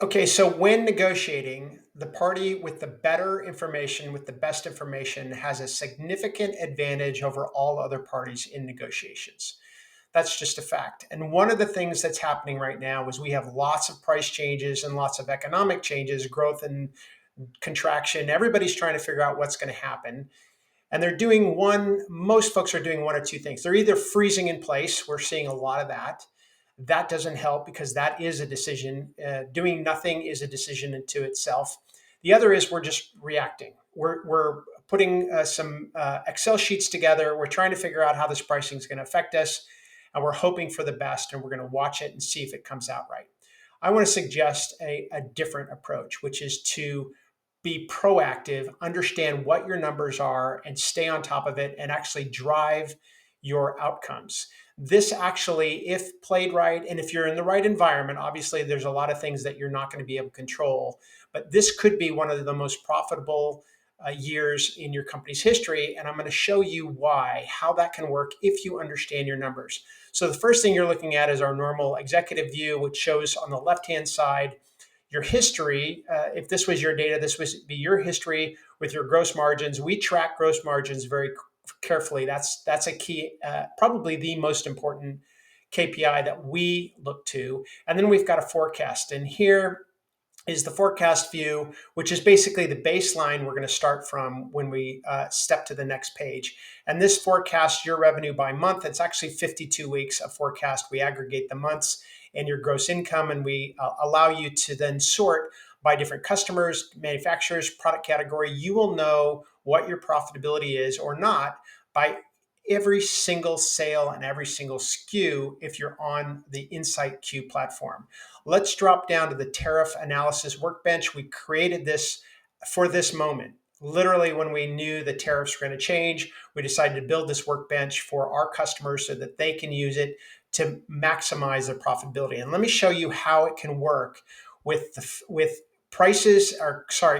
Okay, so when negotiating, the party with the better information, with the best information, has a significant advantage over all other parties in negotiations. That's just a fact. And one of the things that's happening right now is we have lots of price changes and lots of economic changes, growth and contraction. Everybody's trying to figure out what's going to happen. And they're doing most folks are doing one or two things. They're either freezing in place, we're seeing a lot of that. That doesn't help because that is a decision. Doing nothing is a decision into itself. The other is we're just reacting. We're putting some Excel sheets together. We're trying to figure out how this pricing is going to affect us, and we're hoping for the best, and we're going to watch it and see if it comes out right. I want to suggest a different approach, which is to be proactive, understand what your numbers are, and stay on top of it and actually drive your outcomes. This actually, if played right, and if you're in the right environment, obviously there's a lot of things that you're not going to be able to control, but this could be one of the most profitable years in your company's history. And I'm going to show you why, how that can work if you understand your numbers. So the first thing you're looking at is our normal executive view, which shows on the left-hand side your history. If this was your data, this would be your history with your gross margins. We track gross margins very carefully. That's a key, probably the most important KPI that we look to. And then we've got a forecast. And here is the forecast view, which is basically the baseline we're going to start from when we step to the next page. And this forecasts your revenue by month. It's actually 52 weeks of forecast. We aggregate the months and your gross income, and we allow you to then sort by different customers, manufacturers, product category. You will know what your profitability is or not by every single sale and every single SKU if you're on the Insight Q platform. Let's drop down to the tariff analysis workbench. We created this for this moment. Literally, when we knew the tariffs were going to change, we decided to build this workbench for our customers so that they can use it to maximize their profitability. And let me show you how it can work with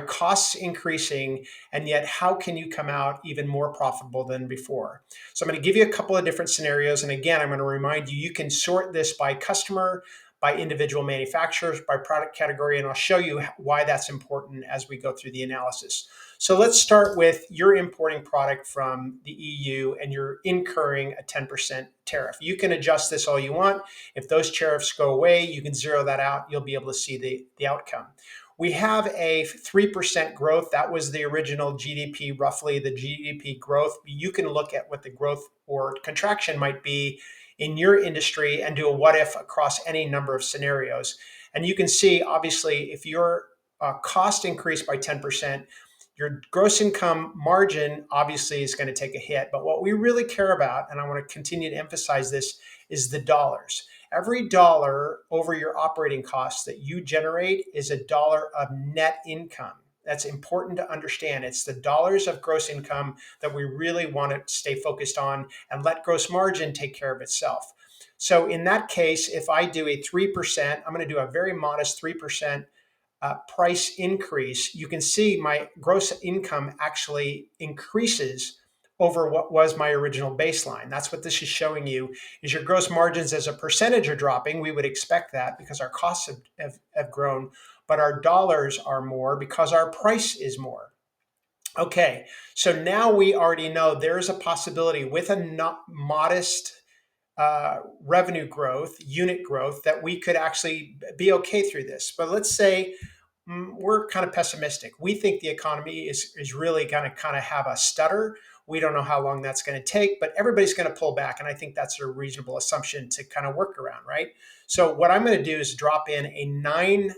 costs increasing, and yet how can you come out even more profitable than before? So I'm going to give you a couple of different scenarios. And again, I'm going to remind you, you can sort this by customer, by individual manufacturers, by product category, and I'll show you why that's important as we go through the analysis. So let's start with you're importing product from the EU and you're incurring a 10% tariff. You can adjust this all you want. If those tariffs go away, you can zero that out. You'll be able to see the outcome. We have a 3% growth. That was the original GDP, roughly the GDP growth. You can look at what the growth or contraction might be in your industry and do a what if across any number of scenarios. And you can see, obviously, if your cost increased by 10%, your gross income margin obviously is going to take a hit. But what we really care about, and I want to continue to emphasize this, is the dollars. Every dollar over your operating costs that you generate is a dollar of net income. That's important to understand. It's the dollars of gross income that we really want to stay focused on and let gross margin take care of itself. So in that case, if I do a 3%, I'm going to do a very modest 3% price increase. You can see my gross income actually increases over what was my original baseline. That's what this is showing you, is your gross margins as a percentage are dropping. We would expect that because our costs have grown, but our dollars are more because our price is more. Okay, so now we already know there is a possibility with a modest revenue growth, unit growth, that we could actually be okay through this. But let's say we're kind of pessimistic. We think the economy is really going to kind of have a stutter. We don't know how long that's going to take, but everybody's going to pull back. And I think that's a reasonable assumption to kind of work around, right? So what I'm going to do is drop in a 9%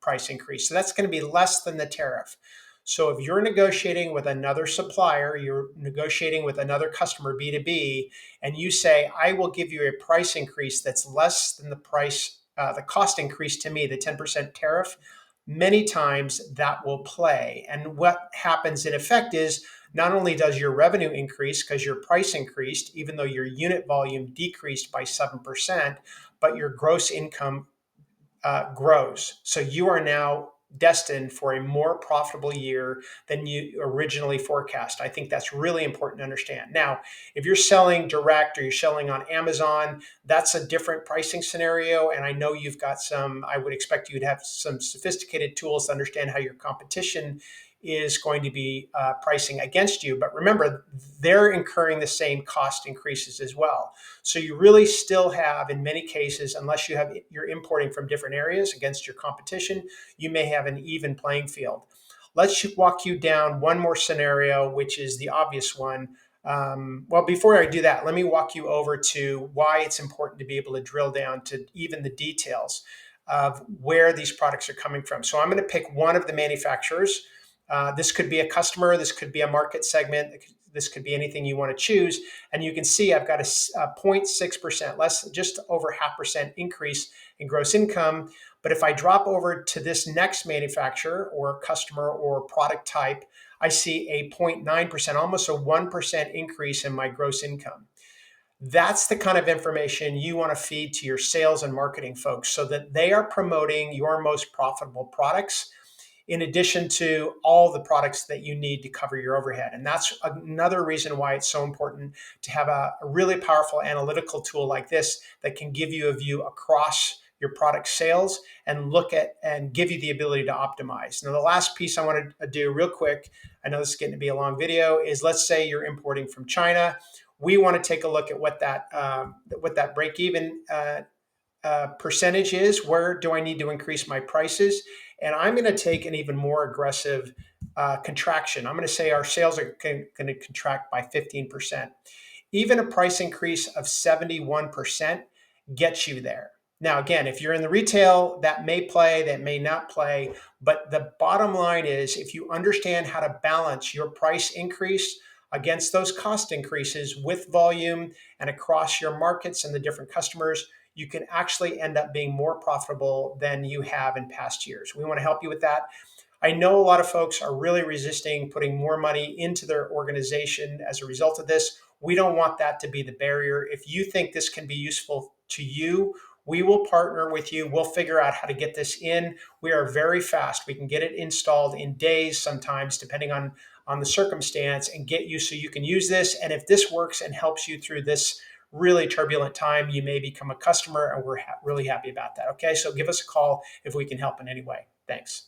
price increase. So that's going to be less than the tariff. So if you're negotiating with another supplier, you're negotiating with another customer, B2B, and you say, I will give you a price increase that's less than the cost increase to me, the 10% tariff, many times that will play. And what happens in effect is not only does your revenue increase because your price increased, even though your unit volume decreased by 7%, but your gross income grows. So you are now destined for a more profitable year than you originally forecast. I think that's really important to understand. Now, if you're selling direct or you're selling on Amazon, that's a different pricing scenario. And I know you've got some, I would expect you to have some sophisticated tools to understand how your competition is going to be pricing against you. But remember, they're incurring the same cost increases as well. So you really still have, in many cases, unless you're importing from different areas against your competition, you may have an even playing field. Let's walk you down one more scenario, which is the obvious one. Well, before I do that, let me walk you over to why it's important to be able to drill down to even the details of where these products are coming from. So I'm going to pick one of the manufacturers. This could be a customer, this could be a market segment, this could be anything you want to choose. And you can see I've got a 0.6%, less, just over 0.5% increase in gross income. But if I drop over to this next manufacturer or customer or product type, I see a 0.9%, almost a 1% increase in my gross income. That's the kind of information you want to feed to your sales and marketing folks so that they are promoting your most profitable products in addition to all the products that you need to cover your overhead. And that's another reason why it's so important to have a really powerful analytical tool like this that can give you a view across your product sales and look at and give you the ability to optimize. Now, the last piece I want to do real quick, I know this is getting to be a long video, is let's say you're importing from China. We want to take a look at what that break even percentage is. Where do I need to increase my prices? And I'm going to take an even more aggressive contraction. I'm going to say our sales are going to contract by 15%. Even a price increase of 71% gets you there. Now, again, if you're in the retail, that may play, that may not play. But the bottom line is if you understand how to balance your price increase against those cost increases with volume and across your markets and the different customers, you can actually end up being more profitable than you have in past years. We want to help you with that. I know a lot of folks are really resisting putting more money into their organization as a result of this. We don't want that to be the barrier. If you think this can be useful to you, we will partner with you. We'll figure out how to get this in. We are very fast. We can get it installed in days sometimes, depending on the circumstance, and get you so you can use this. And if this works and helps you through this really turbulent time, you may become a customer, and we're really happy about that. Okay, so give us a call if we can help in any way. Thanks.